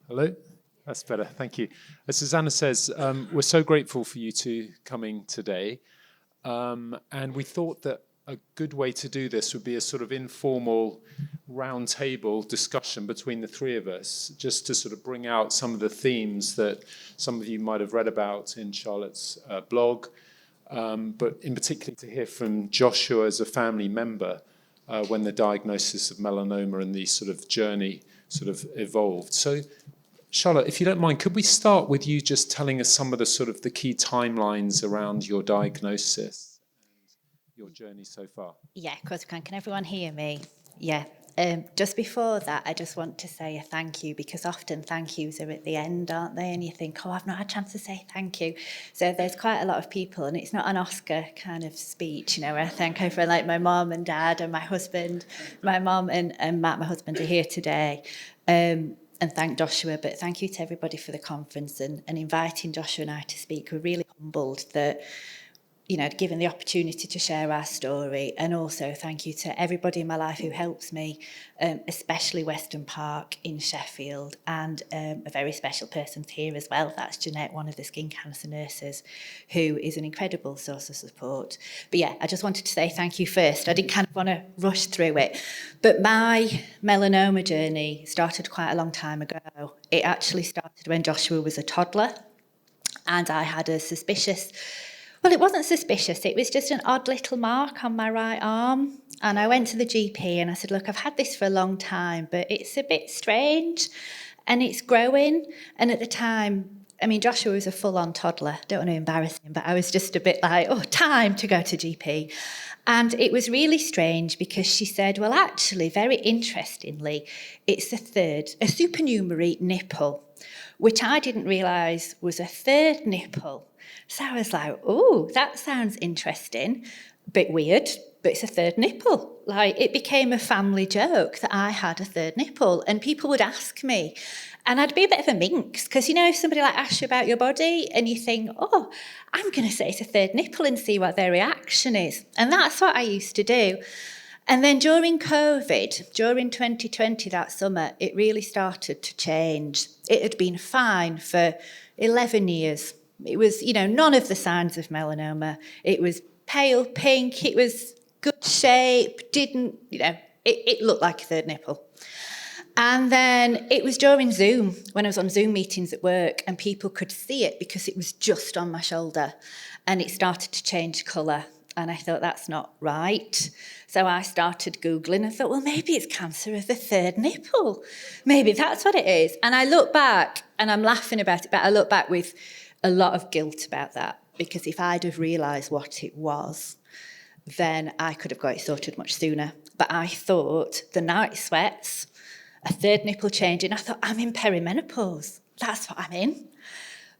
Hello? That's better, thank you. As Susanna says, we're so grateful for you two coming today. And we thought that a good way to do this would be a sort of informal roundtable discussion between the three of us, just to sort of bring out some of the themes that some of you might have read about in Charlotte's blog, but in particular to hear from Joshua as a family member when the diagnosis of melanoma and the sort of journey sort of evolved. So, Charlotte, if you don't mind, could we start with you just telling us some of the sort of the key timelines around your diagnosis and your journey so far? Yeah, of course we can. Can everyone hear me? Yeah. Just before that, I just want to say a thank you, because often thank yous are at the end, aren't they? And you think, oh, I've not had a chance to say thank you. So there's quite a lot of people, and it's not an Oscar kind of speech, where I thank everyone, like my mum and dad and my husband. My mum and Matt, my husband, are here today. And thank Joshua, but thank you to everybody for the conference and inviting Joshua and I to speak. We're really humbled that, given the opportunity to share our story. And also thank you to everybody in my life who helps me, especially Weston Park in Sheffield, and a very special person's here as well. That's Jeanette, one of the skin cancer nurses, who is an incredible source of support. But yeah, I just wanted to say thank you first. I didn't kind of want to rush through it. But my melanoma journey started quite a long time ago. It actually started when Joshua was a toddler, and I had a suspicious... Well, it wasn't suspicious. It was just an odd little mark on my right arm. And I went to the GP and I said, look, I've had this for a long time, but it's a bit strange and it's growing. And at the time, Joshua was a full-on toddler. Don't want to embarrass him, but I was just a bit like, time to go to GP. And it was really strange because she said, well, actually, very interestingly, it's a supernumerary nipple, which I didn't realise was a third nipple. So I was like, oh, that sounds interesting. Bit weird, but it's a third nipple. Like, it became a family joke that I had a third nipple, and people would ask me, and I'd be a bit of a minx, because, if somebody asks you about your body and you think, oh, I'm going to say it's a third nipple and see what their reaction is. And that's what I used to do. And then during COVID, during 2020, that summer, it really started to change. It had been fine for 11 years. It was, none of the signs of melanoma. It was pale pink. It was good shape. It looked like a third nipple. And then it was during Zoom, when I was on Zoom meetings at work, and people could see it because it was just on my shoulder, and it started to change colour. And I thought, that's not right. So I started Googling and thought, well, maybe it's cancer of the third nipple. Maybe that's what it is. And I look back, and I'm laughing about it, but I look back with a lot of guilt about that, because if I'd have realised what it was, then I could have got it sorted much sooner. But I thought the night sweats, a third nipple changing, I thought, I'm in perimenopause. That's what I'm in.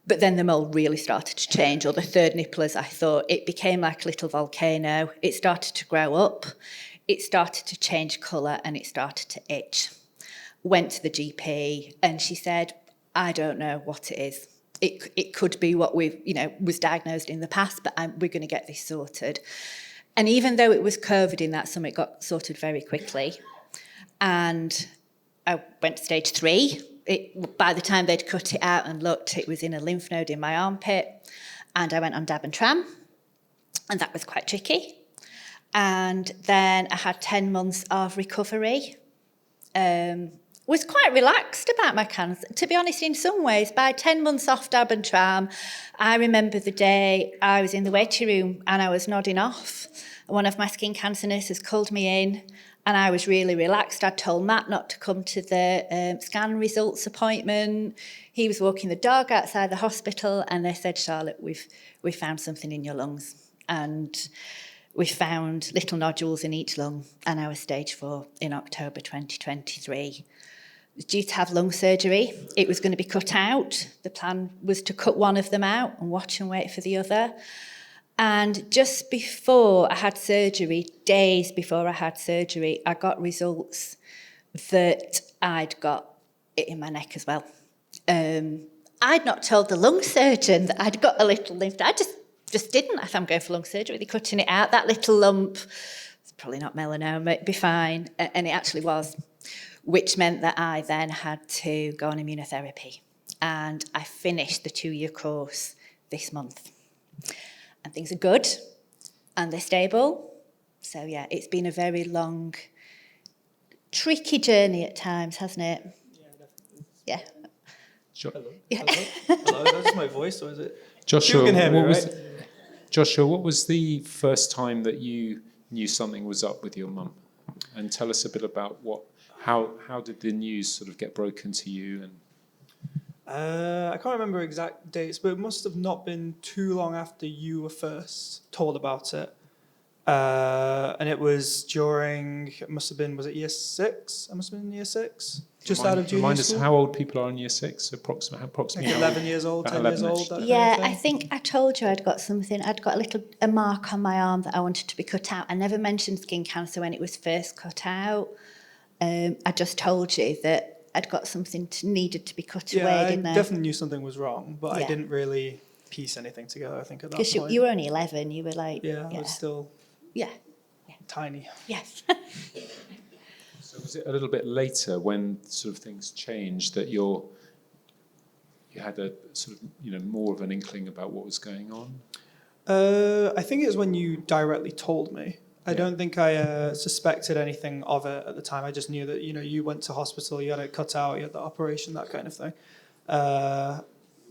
But then the mole really started to change, or the third nipple, as I thought. It became like a little volcano. It started to grow up. It started to change colour, and it started to itch. Went to the GP, and she said, I don't know what it is. It could be what was diagnosed in the past, but we're going to get this sorted. And even though it was COVID in that summer, it got sorted very quickly. And I went to stage 3. By the time they'd cut it out and looked, it was in a lymph node in my armpit. And I went on dab and tram, and that was quite tricky. And then I had 10 months of recovery. Was quite relaxed about my cancer. To be honest, in some ways, by 10 months off dab and tram, I remember the day I was in the waiting room and I was nodding off. One of my skin cancer nurses called me in, and I was really relaxed. I'd told Matt not to come to the scan results appointment. He was walking the dog outside the hospital, and they said, Charlotte, we've found something in your lungs. And we found little nodules in each lung, and I was stage 4 in October 2023. Due to have lung surgery. It was going to be cut out. The plan was to cut one of them out and watch and wait for the other. And just before I had surgery, days before I had surgery, I got results that I'd got it in my neck as well. I'd not told the lung surgeon that I'd got a little lymph. I just didn't. I thought, I'm going for lung surgery. They're cutting it out. That little lump, it's probably not melanoma, it'd be fine. And it actually was. which meant that I then had to go on immunotherapy. And I finished the 2-year course this month. And things are good, and they're stable. So yeah, it's been a very long, tricky journey at times, hasn't it? Yeah, definitely. Yeah. Jo- Hello. Yeah. Hello. Hello. That's my voice, or is it? Joshua, You can hear me, what was right? Joshua, what was the first time that you knew something was up with your mum? And tell us a bit about how did the news sort of get broken to you? And I can't remember exact dates, but it must have not been too long after you were first told about it. And it was during, it must have been, was it year 6? I must have been in year 6. Just out of junior remind us school. how old people are in year 6, approximately. Like how 11 old? years old, About 10 years 11 old, that Yeah, kind of I thing. think I told you I'd got something. I'd got a mark on my arm that I wanted to be cut out. I never mentioned skin cancer when it was first cut out. I just told you that I'd got something needed to be cut away, Yeah, I didn't I? definitely knew something was wrong, but I Yeah. didn't really piece anything together, I think, at that Because point. you were only 11, you were like... Yeah, I was still Yeah, tiny. yes. So was it a little bit later when sort of things changed that you had a sort of more of an inkling about what was going on? I think it was when you directly told me. I Yeah. don't think I suspected anything of it at the time. I just knew that, you went to hospital, you had it cut out, you had the operation, that kind of thing.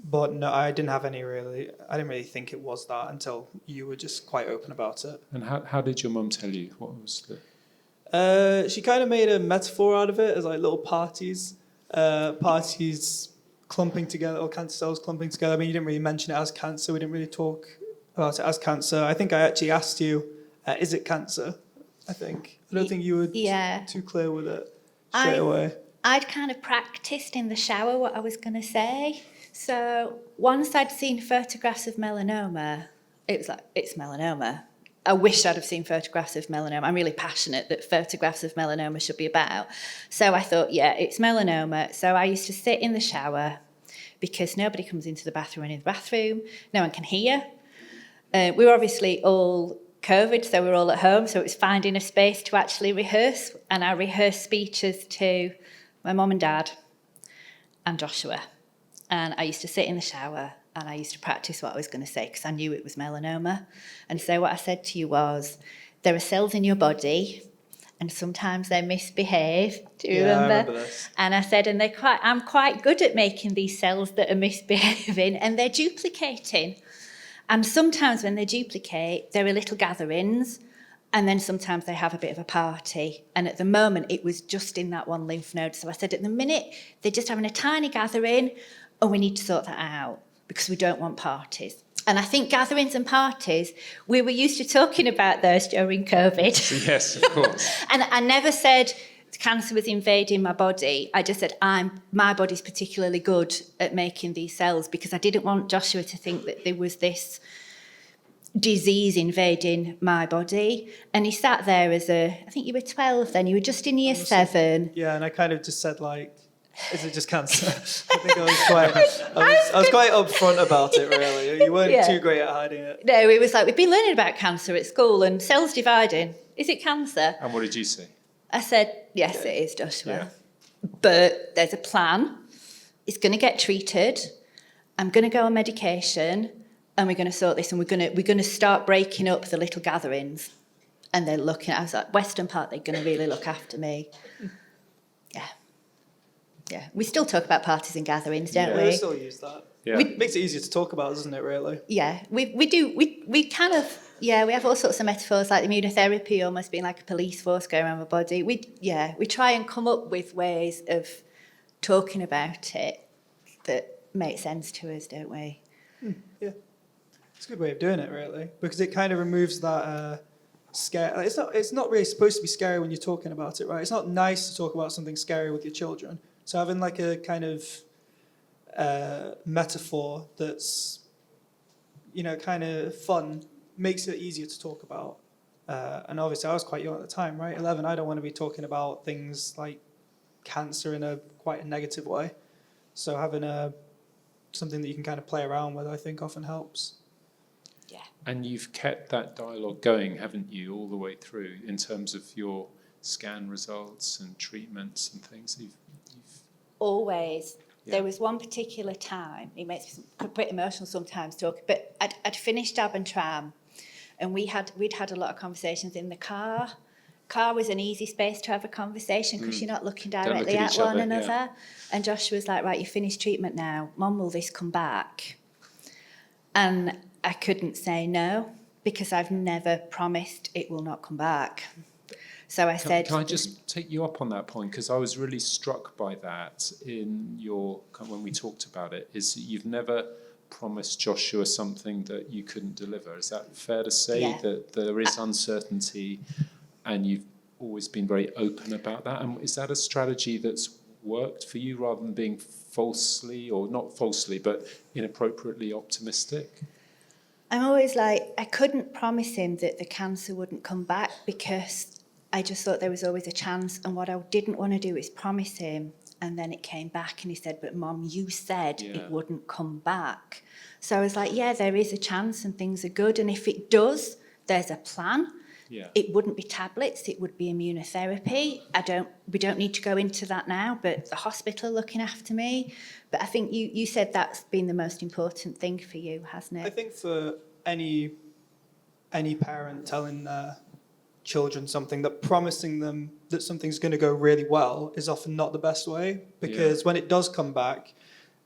But no, I didn't really think it was that until you were just quite open about it. And how did your mum tell you? What was the... She kind of made a metaphor out of it as like little parties clumping together, or cancer cells clumping together. I mean, you didn't really mention it as cancer. We didn't really talk about it as cancer. I think I actually asked you, is it cancer? I don't think you were Yeah. too clear with it straight away. I'd kind of practiced in the shower what I was going to say. So once I'd seen photographs of melanoma, it was like, it's melanoma. I wish I'd have seen photographs of melanoma. I'm really passionate that photographs of melanoma should be about. So I thought, yeah, it's melanoma. So I used to sit in the shower because nobody comes into the bathroom and in the bathroom. No one can hear. We were obviously all COVID, so we were all at home. So it was finding a space to actually rehearse. And I rehearsed speeches to my mum and dad and Joshua. And I used to sit in the shower and I used to practice what I was going to say because I knew it was melanoma. And so what I said to you was, there are cells in your body and sometimes they misbehave. Do you remember? I remember this. And I said, I'm quite good at making these cells that are misbehaving and they're duplicating. And sometimes when they duplicate, there are little gatherings and then sometimes they have a bit of a party. And at the moment, it was just in that one lymph node. So I said, at the minute, they're just having a tiny gathering and we need to sort that out because we don't want parties. And I think gatherings and parties, we were used to talking about those during COVID. Yes, of course. And I never said cancer was invading my body. I just said my body's particularly good at making these cells because I didn't want Joshua to think that there was this disease invading my body. And he sat there I think you were 12 then, you were just in year 7. Yeah, and I kind of just said like, is it just cancer? I think I was quite upfront about it, really. You weren't too great at hiding it. No, it was like, we've been learning about cancer at school and cells dividing. Is it cancer? And what did you say? I said, yes, it is, Joshua. But there's a plan. It's going to get treated. I'm going to go on medication and we're going to sort this and we're going to start breaking up the little gatherings. And they're looking, I was like, Western Park, they're going to really look after me. Yeah. We still talk about parties and gatherings, don't We we? still use that. Yeah. It makes it easier to talk about, doesn't it, really? Yeah, we do. We kind of, we have all sorts of metaphors like immunotherapy almost being like a police force going around the body. We try and come up with ways of talking about it that make sense to us, don't we? Yeah. It's a good way of doing it, really, because it kind of removes that scare. Like, it's not really supposed to be scary when you're talking about it, right? It's not nice to talk about something scary with your children. So having like a kind of metaphor that's, kind of fun makes it easier to talk about. And obviously I was quite young at the time, right? 11, I don't want to be talking about things like cancer in quite a negative way. So having something that you can kind of play around with, I think often helps. Yeah. And you've kept that dialogue going, haven't you, all the way through in terms of your scan results and treatments and things? You've Always. Yeah. There was one particular time, it makes me a bit emotional sometimes talking, but I'd finished Dab and Tram, and we'd had a lot of conversations in the car. Car was an easy space to have a conversation because you're not looking look directly at at each one other, another. yeah. And Joshua was like, right, you finished treatment now. Mum, will this come back? And I couldn't say no because I've never promised it will not come back. So I said... Can I just take you up on that point? Because I was really struck by that in your, when we talked about it, is that you've never promised Joshua something that you couldn't deliver. Is that fair to say? Yeah. That there is uncertainty and you've always been very open about that? And is that a strategy that's worked for you rather than being falsely, or not falsely, but inappropriately optimistic? I'm always like, I couldn't promise him that the cancer wouldn't come back because I just thought there was always a chance. And what I didn't want to do is promise him. And then it came back and he said, but Mum, you said it wouldn't come back. So I was like, yeah, there is a chance and things are good. And if it does, there's a plan. Yeah. It wouldn't be tablets, it would be immunotherapy. We don't need to go into that now, but the hospital looking after me. But I think you said that's been the most important thing for you, hasn't it? I think for any parent telling their children something, that promising them that something's going to go really well is often not the best way, because when it does come back,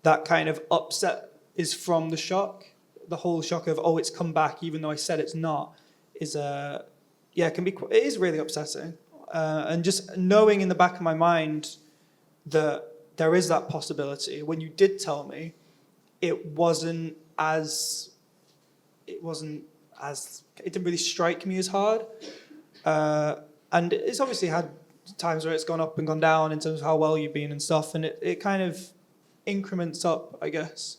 that kind of upset is from the shock. The whole shock of, oh, it's come back even though I said it's not, is it is really upsetting. And just knowing in the back of my mind that there is that possibility. When you did tell me, it didn't really strike me as hard. And it's obviously had times where it's gone up and gone down in terms of how well you've been and stuff, and it kind of increments up, I guess,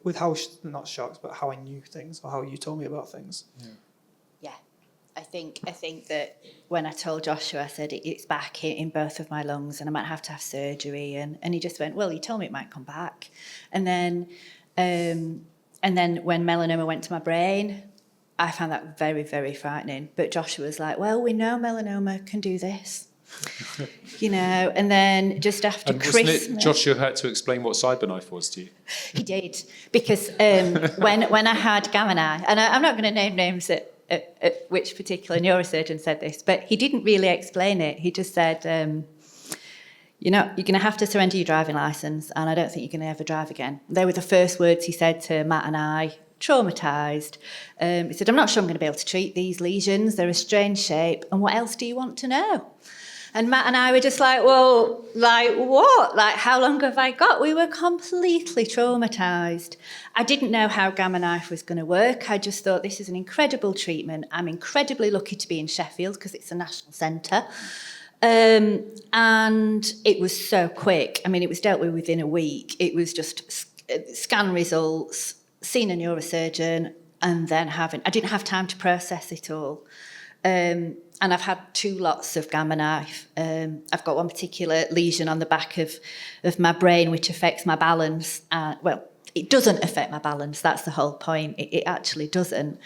with how, not shocked, but how I knew things or how you told me about things. Yeah, I think that when I told Joshua, I said it's back in both of my lungs and I might have to have surgery, and he just went, well, you told me it might come back. And then when melanoma went to my brain, I found that very, very frightening. But Joshua was like, well, we know melanoma can do this. And then just after Christmas... Wasn't it Joshua had to explain what cyberknife was to you? He did, because when I had Gamma Knife, and I'm not going to name names at which particular neurosurgeon said this, but he didn't really explain it. He just said, you're going to have to surrender your driving licence, and I don't think you're going to ever drive again. They were the first words he said to Matt and I, traumatised. He said, I'm not sure I'm going to be able to treat these lesions. They're a strange shape, and what else do you want to know? And Matt and I were just like, well, like what? Like, how long have I got? We were completely traumatised. I didn't know how Gamma Knife was going to work. I just thought this is an incredible treatment. I'm incredibly lucky to be in Sheffield because it's a national centre. And it was so quick. I mean, it was dealt with within a week. It was just scan results, seeing a neurosurgeon, and then I didn't have time to process it all. And I've had 2 lots of Gamma Knife. I've got one particular lesion on the back of my brain which affects my balance. Well, it doesn't affect my balance, that's the whole point. It actually doesn't.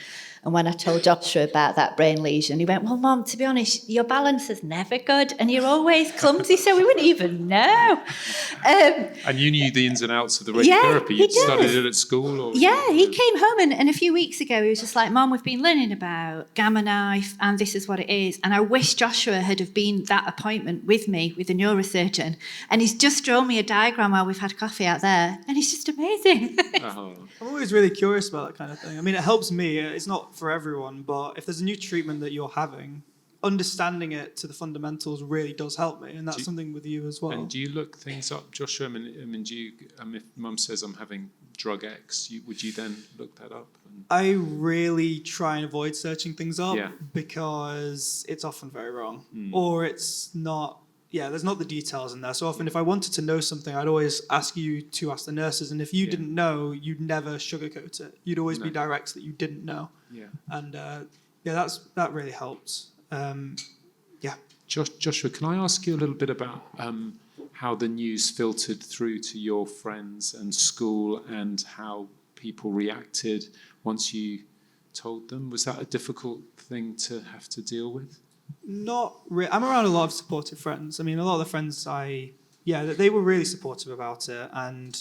And when I told Joshua about that brain lesion, he went, well, Mum, to be honest, your balance is never good and you're always clumsy, so we wouldn't even know. And you knew the ins and outs of the radiotherapy. You'd studied it at school? Or he came home and a few weeks ago he was just like, Mum, we've been learning about Gamma Knife and this is what it is. And I wish Joshua had have been that appointment with me, with a neurosurgeon. And he's just drawn me a diagram while we've had coffee out there. And it's just amazing. I'm always really curious about that kind of thing. I mean, it helps me. It's not for everyone, but if there's a new treatment that you're having, understanding it to the fundamentals really does help me, and that's something with you as well. And do you look things up, Joshua? I mean, do you? If Mum says I'm having drug X, would you then look that up? I really try and avoid searching things up because it's often very wrong, or it's not. Yeah, there's not the details in there. So often if I wanted to know something, I'd always ask you to ask the nurses. And if you didn't know, you'd never sugarcoat it. You'd always be direct that you didn't know. Yeah. And that really helps. Joshua, can I ask you a little bit about how the news filtered through to your friends and school and how people reacted once you told them? Was that a difficult thing to have to deal with? Not really. I'm around a lot of supportive friends. I mean, a lot of the friends they were really supportive about it, and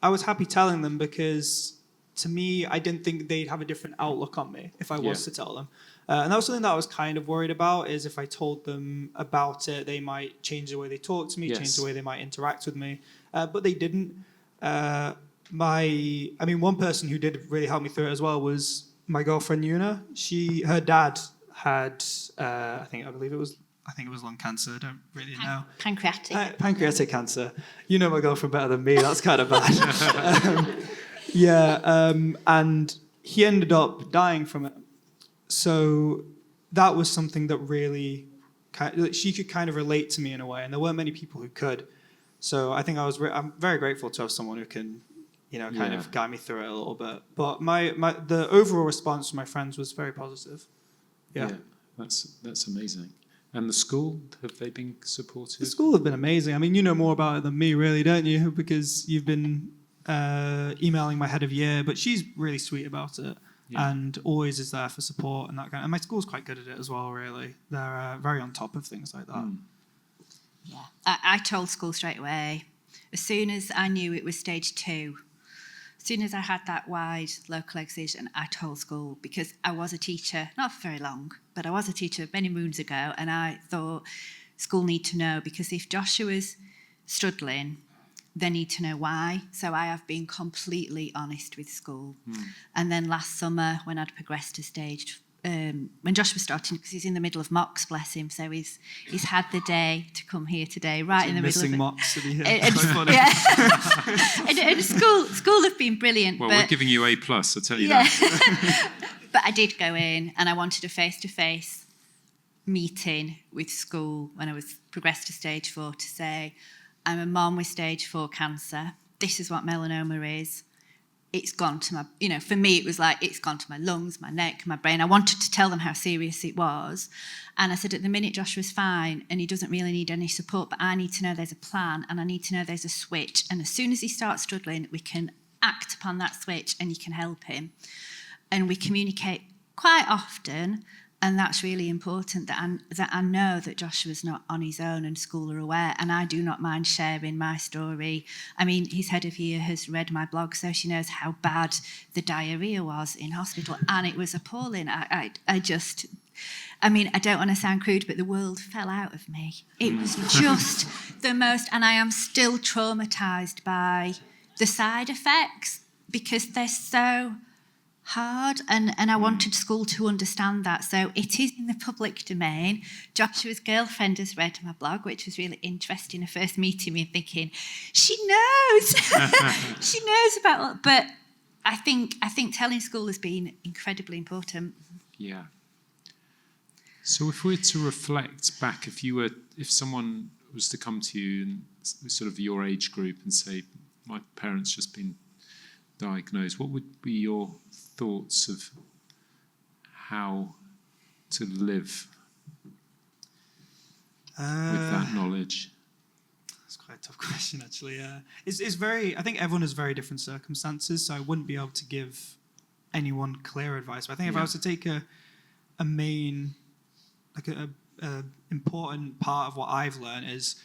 I was happy telling them because to me, I didn't think they'd have a different outlook on me if I was to tell them. And that was something that I was kind of worried about, is if I told them about it, they might change the way they talk to me, change the way they might interact with me. But they didn't. One person who did really help me through it as well was my girlfriend Yuna. Her dad had, I think it was lung cancer. I don't really know. Pancreatic cancer. You know my girlfriend better than me. That's kind of bad. And he ended up dying from it. So that was something that really, she could kind of relate to me in a way, and there weren't many people who could. So I think I'm very grateful to have someone who can, kind of guide me through it a little bit. But the overall response from my friends was very positive. Yeah, that's amazing. And the school, have they been supportive? The school have been amazing. I mean, you know more about it than me, really, don't you? Because you've been emailing my head of year, but she's really sweet about it. Yeah. And always is there for support and that kind of, and my school's quite good at it as well, really. They're very on top of things like that. Yeah, I told school straight away. As soon as I knew it was stage 2, as soon as I had that wide local excision, I told school, because I was a teacher, not for very long, but I was a teacher many moons ago, and I thought school need to know, because if Joshua's struggling, they need to know why. So I have been completely honest with school. And then last summer, when I'd progressed to stage, when Josh was starting, because he's in the middle of mocks, bless him, so he's had the day to come here today, right in the middle of it. Missing mocks to be here. And school have been brilliant. Well, we're giving you A+, I'll tell you that. But I did go in, and I wanted a face-to-face meeting with school when I was progressed to stage 4 to say, I'm a mom with stage 4 cancer. This is what melanoma is. It's gone to my, for me, it was like, it's gone to my lungs, my neck, my brain. I wanted to tell them how serious it was. And I said, at the minute, Joshua's fine and he doesn't really need any support, but I need to know there's a plan and I need to know there's a switch. And as soon as he starts struggling, we can act upon that switch and you can help him. And we communicate quite often. And that's really important, that I know that Joshua's not on his own and school are aware, and I do not mind sharing my story. I mean, his head of year has read my blog, so she knows how bad the diarrhea was in hospital, and it was appalling. I don't want to sound crude, but the world fell out of me. It was just the most, and I am still traumatised by the side effects because they're so hard, and I wanted school to understand that. So it is in the public domain. Joshua's girlfriend has read my blog, which was really interesting. Her first meeting me thinking, she knows. She knows about, but I think telling school has been incredibly important. Yeah. So if we were to reflect back, if someone was to come to you and sort of your age group and say, my parents just been diagnosed, what would be your thoughts of how to live with that knowledge? That's quite a tough question, actually. It's very, I think everyone has very different circumstances, so I wouldn't be able to give anyone clear advice. But I think if I was to take a main, like a important part of what I've learned is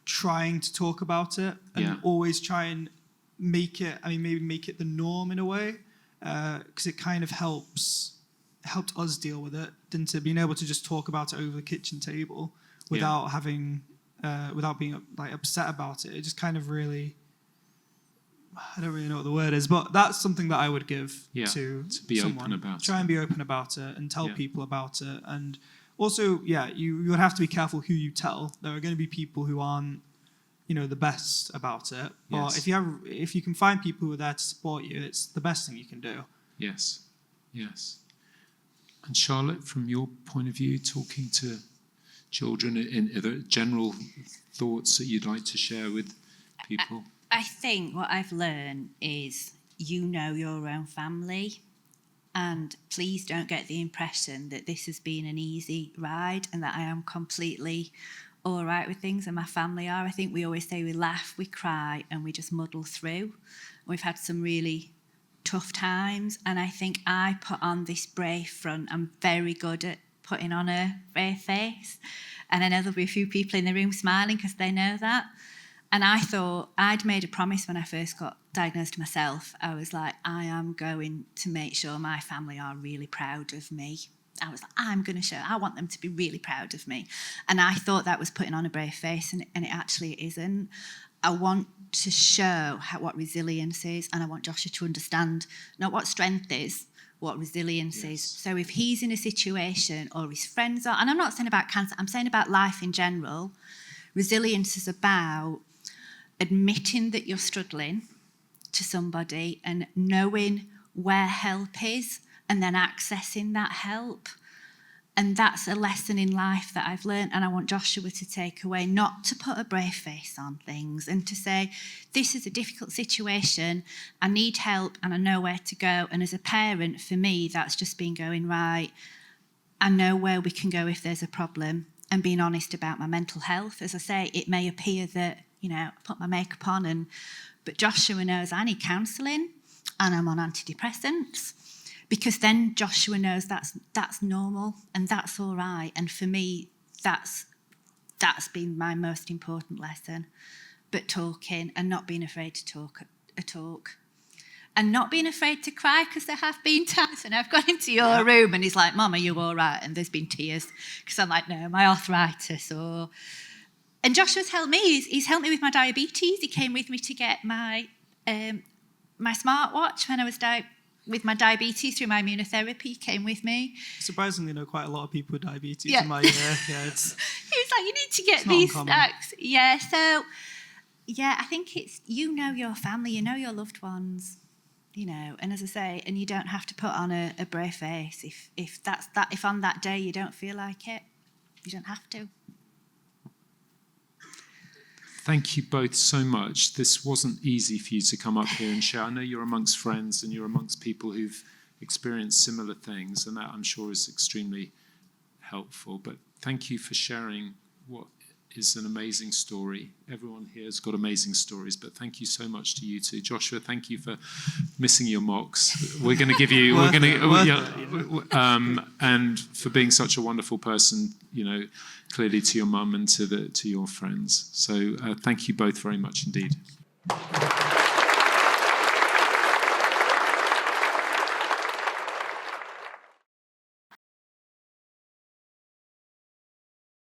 trying to talk about it and always try and make it the norm in a way, because it kind of helped us deal with it, didn't it? Being able to just talk about it over the kitchen table without having, without being like upset about it. It just kind of really, I don't really know what the word is, but that's something that I would give to be someone. Open about Try and be open about it and tell people about it. And also, you would have to be careful who you tell. There are going to be people who aren't, the best about it. But if you can find people who are there to support you, it's the best thing you can do. Yes. And Charlotte, from your point of view, talking to children, in other general thoughts that you'd like to share with people? I think what I've learned is your own family, and please don't get the impression that this has been an easy ride and that I am completely all right with things, and my family are. I think we always say we laugh, we cry, and we just muddle through. We've had some really tough times, and I think I put on this brave front. I'm very good at putting on a brave face. And I know there'll be a few people in the room smiling because they know that. And I thought, I'd made a promise when I first got diagnosed myself. I was like, I am going to make sure my family are really proud of me. I was like, I'm going to show, I want them to be really proud of me. And I thought that was putting on a brave face, and it actually isn't. I want to show what resilience is, and I want Joshua to understand not what strength is, what resilience is. So if he's in a situation, or his friends are, and I'm not saying about cancer, I'm saying about life in general, resilience is about admitting that you're struggling to somebody and knowing where help is and then accessing that help. And that's a lesson in life that I've learned, and I want Joshua to take away, not to put a brave face on things and to say, this is a difficult situation, I need help and I know where to go. And as a parent, for me, that's just been going, right, I know where we can go if there's a problem, and being honest about my mental health. As I say, it may appear that, I put my makeup on, but Joshua knows I need counselling and I'm on antidepressants, because then Joshua knows that's normal and that's all right. And for me, that's been my most important lesson. But talking and not being afraid to talk. And not being afraid to cry, because there have been times when I've gone into your room and he's like, Mum, are you all right? And there's been tears, because I'm like, no, my arthritis. And Joshua's helped me. He's helped me with my diabetes. He came with me to get my smartwatch when I was with my diabetes through my immunotherapy. He came with me. Surprisingly, know quite a lot of people with diabetes Yeah. in my year. Yeah, it's. He was like, you need to get It's not these uncommon. snacks. Yeah, so, I think it's, your family, your loved ones, and as I say, and you don't have to put on a brave face. If on that day you don't feel like it, you don't have to. Thank you both so much. This wasn't easy for you to come up here and share. I know you're amongst friends and you're amongst people who've experienced similar things, and that I'm sure is extremely helpful. But thank you for sharing what is an amazing story. Everyone here has got amazing stories, but thank you so much to you two. Joshua, thank you for missing your mocks. We're going to give you, and for being such a wonderful person, clearly to your mum and to your friends. So thank you both very much indeed.